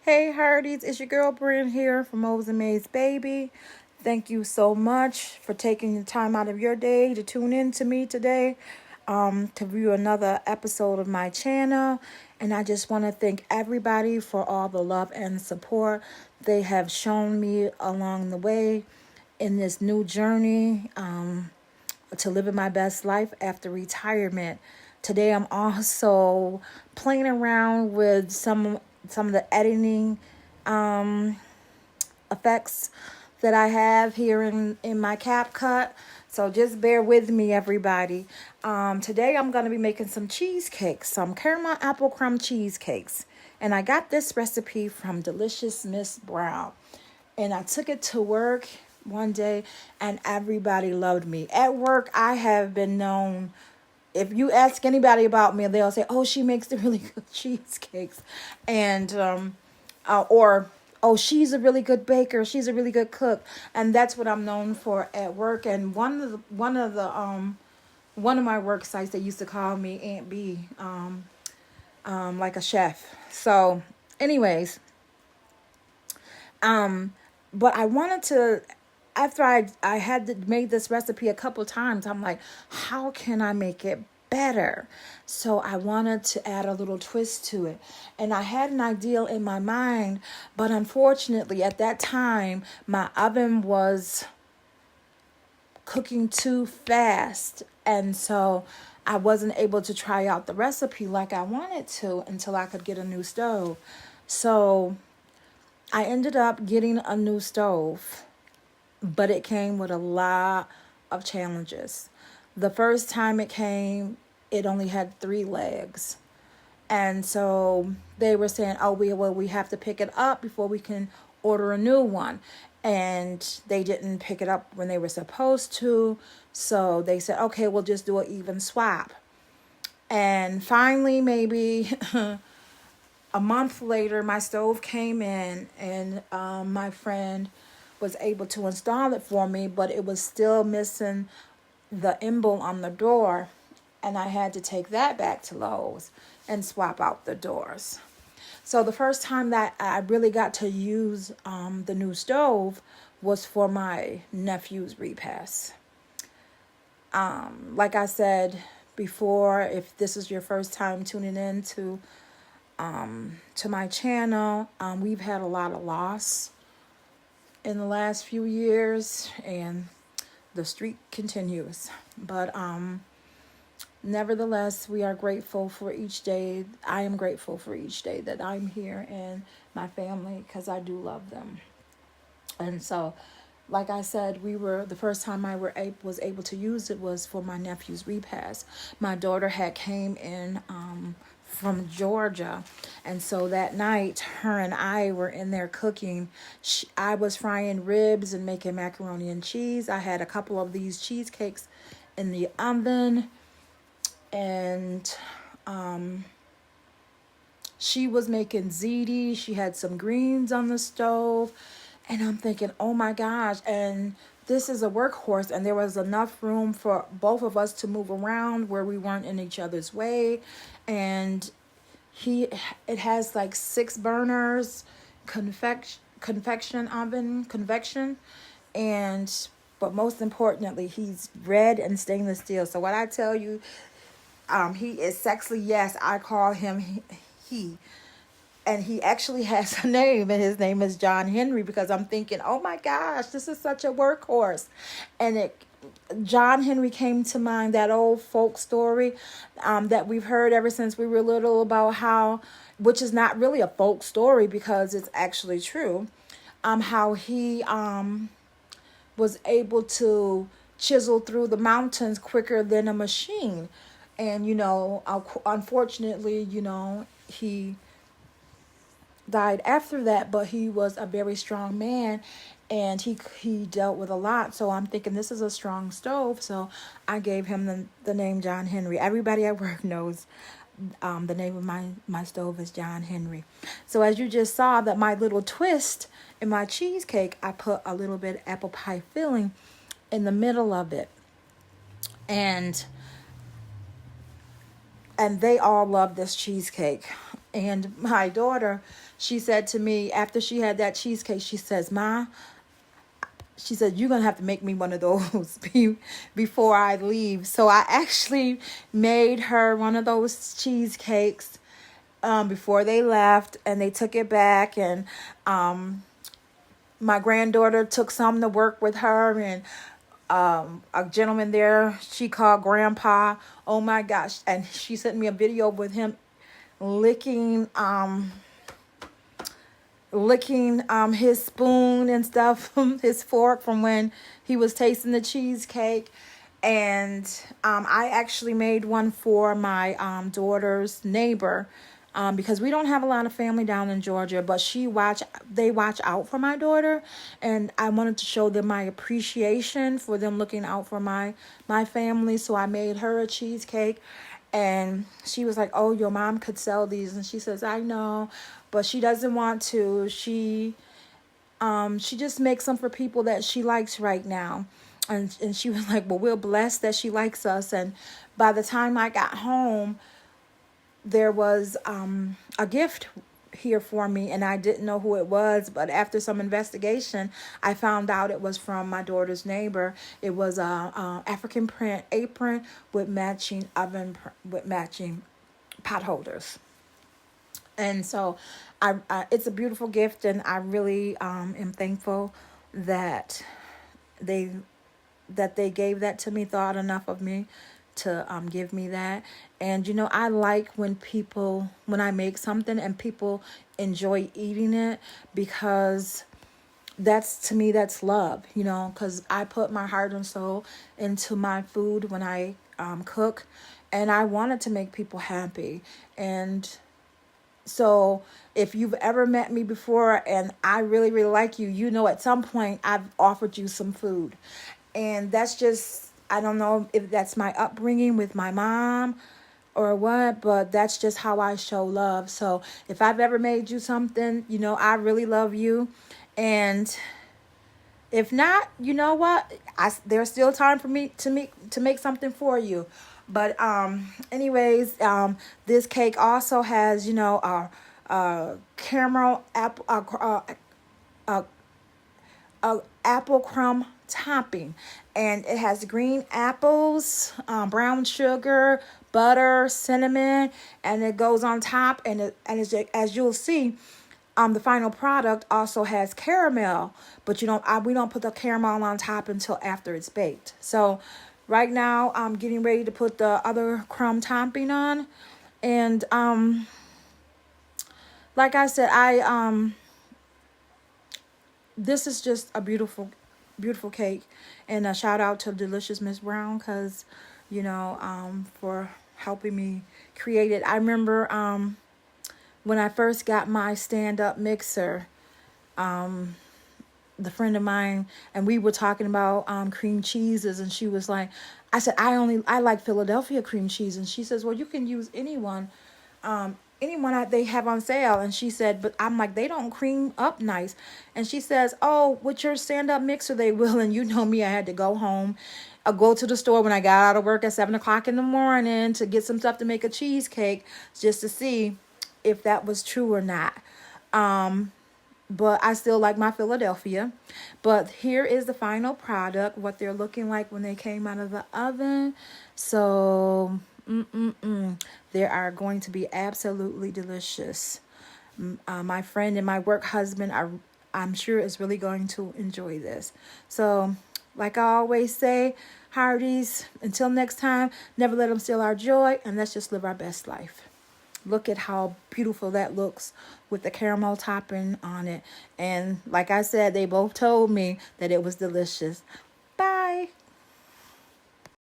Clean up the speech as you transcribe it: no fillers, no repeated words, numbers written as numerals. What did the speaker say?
Hey Hardies, it's your girl Brian here from O's and May's Baby. Thank you so much for taking the time out of your day to tune in to me today to view another episode of my channel. And I just want to thank everybody for all the love and support they have shown me along the way in this new journey to living my best life after retirement. Today I'm also playing around with some of the editing effects that I have here in my CapCut. So just bear with me, everybody. Today I'm going to be making some cheesecakes, some caramel apple crumb cheesecakes. And I got this recipe from Delicious Miss Brown. And I took it to work one day and everybody loved me. At work, I have been known, if you ask anybody about me, they'll say, oh, she makes the really good cheesecakes. And, or, oh, she's a really good baker. She's a really good cook. And that's what I'm known for at work. And one of my work sites, they used to call me Aunt B, like a chef. So anyways, but I wanted to, after I had made this recipe a couple times, I'm like, how can I make it better? So I wanted to add a little twist to it. And I had an idea in my mind, but unfortunately at that time, my oven was cooking too fast. And so I wasn't able to try out the recipe like I wanted to until I could get a new stove. So I ended up getting a new stove, but it came with a lot of challenges. The first time it came, it only had 3 legs. And so they were saying, oh, we have to pick it up before we can order a new one. And they didn't pick it up when they were supposed to. So they said, okay, we'll just do an even swap. And finally, maybe a month later, my stove came in and my friend was able to install it for me, but it was still missing the emblem on the door. And I had to take that back to Lowe's and swap out the doors. So the first time that I really got to use the new stove was for my nephew's repast. Like I said before, if this is your first time tuning in to my channel, we've had a lot of loss in the last few years, and the streak continues. But nevertheless, we are grateful for each day. I am grateful for each day that I'm here and my family, because I do love them. And so, like I said, the first time I was able to use it was for my nephew's repast. My daughter had came in from Georgia, and so that night her and I were in there cooking. I was frying ribs and making macaroni and cheese. I had a couple of these cheesecakes in the oven, and she was making ziti. She had some greens on the stove, and I'm thinking, oh my gosh, and this is a workhorse, and there was enough room for both of us to move around where we weren't in each other's way. And it has like 6 burners, convection oven, and but most importantly, he's red and stainless steel. So what I tell you, he is sexily, yes, I call him he. And he actually has a name, and his name is John Henry, because I'm thinking, oh my gosh, this is such a workhorse. And John Henry came to mind, that old folk story that we've heard ever since we were little about how, which is not really a folk story because it's actually true, how he was able to chisel through the mountains quicker than a machine. And, unfortunately, he died after that, but he was a very strong man, and he dealt with a lot. So I'm thinking, this is a strong stove, so I gave him the name John Henry. Everybody at work knows the name of my stove is John Henry. So as you just saw, that my little twist in my cheesecake, I put a little bit of apple pie filling in the middle of it, and they all love this cheesecake. And my daughter, she said to me after she had that cheesecake, she says, "Ma," she said, "you're going to have to make me one of those before I leave." So I actually made her one of those cheesecakes before they left, and they took it back. And my granddaughter took some to work with her, and a gentleman there, she called Grandpa. Oh my gosh. And she sent me a video with him licking his spoon and stuff, his fork, from when he was tasting the cheesecake. And I actually made one for my daughter's neighbor, because we don't have a lot of family down in Georgia, but they watch out for my daughter, and I wanted to show them my appreciation for them looking out for my family. So I made her a cheesecake, and she was like, "Oh, your mom could sell these," and she says, "I know, but she doesn't want to. She just makes them for people that she likes right now." And she was like, "Well, we're blessed that she likes us." And by the time I got home, there was a gift here for me, and I didn't know who it was, but after some investigation, I found out it was from my daughter's neighbor. It was a African print apron with matching pot holders. And so it's a beautiful gift, and I really am thankful that they gave that to me, thought enough of me to give me that. And I like when I make something and people enjoy eating it, because to me that's love, because I put my heart and soul into my food when I cook, and I wanted to make people happy. And so if you've ever met me before and I really, really like you, at some point I've offered you some food. And that's just, I don't know if that's my upbringing with my mom or what, but that's just how I show love. So if I've ever made you something, I really love you. And if not, you know what? There's still time for me to make something for you. But anyways, this cake also has, caramel apple crumb topping, and it has green apples, brown sugar, butter, cinnamon, and it goes on top. And as you'll see, the final product also has caramel, but we don't put the caramel on top until after it's baked. So right now I'm getting ready to put the other crumb topping on. And like I said, this is just a beautiful, beautiful cake. And a shout out to Delicious Miss Brown, because for helping me create it. I remember when I first got my stand-up mixer, the friend of mine, and we were talking about cream cheeses, and she was like, I said, I like Philadelphia cream cheese. And she says, well, you can use anyone that they have on sale. And she said, but I'm like, they don't cream up nice. And she says, oh, with your stand-up mixer they will. And me, I had to go home. I'll go to the store when I got out of work at 7 o'clock in the morning to get some stuff to make a cheesecake, just to see if that was true or not. But I still like my Philadelphia. But here is the final product, what they're looking like when they came out of the oven. So they are going to be absolutely delicious. My friend and my work husband I'm sure is really going to enjoy this. So like I always say, hearties, until next time, never let them steal our joy, and let's just live our best life. Look at how beautiful that looks with the caramel topping on it. And like I said, they both told me that it was delicious.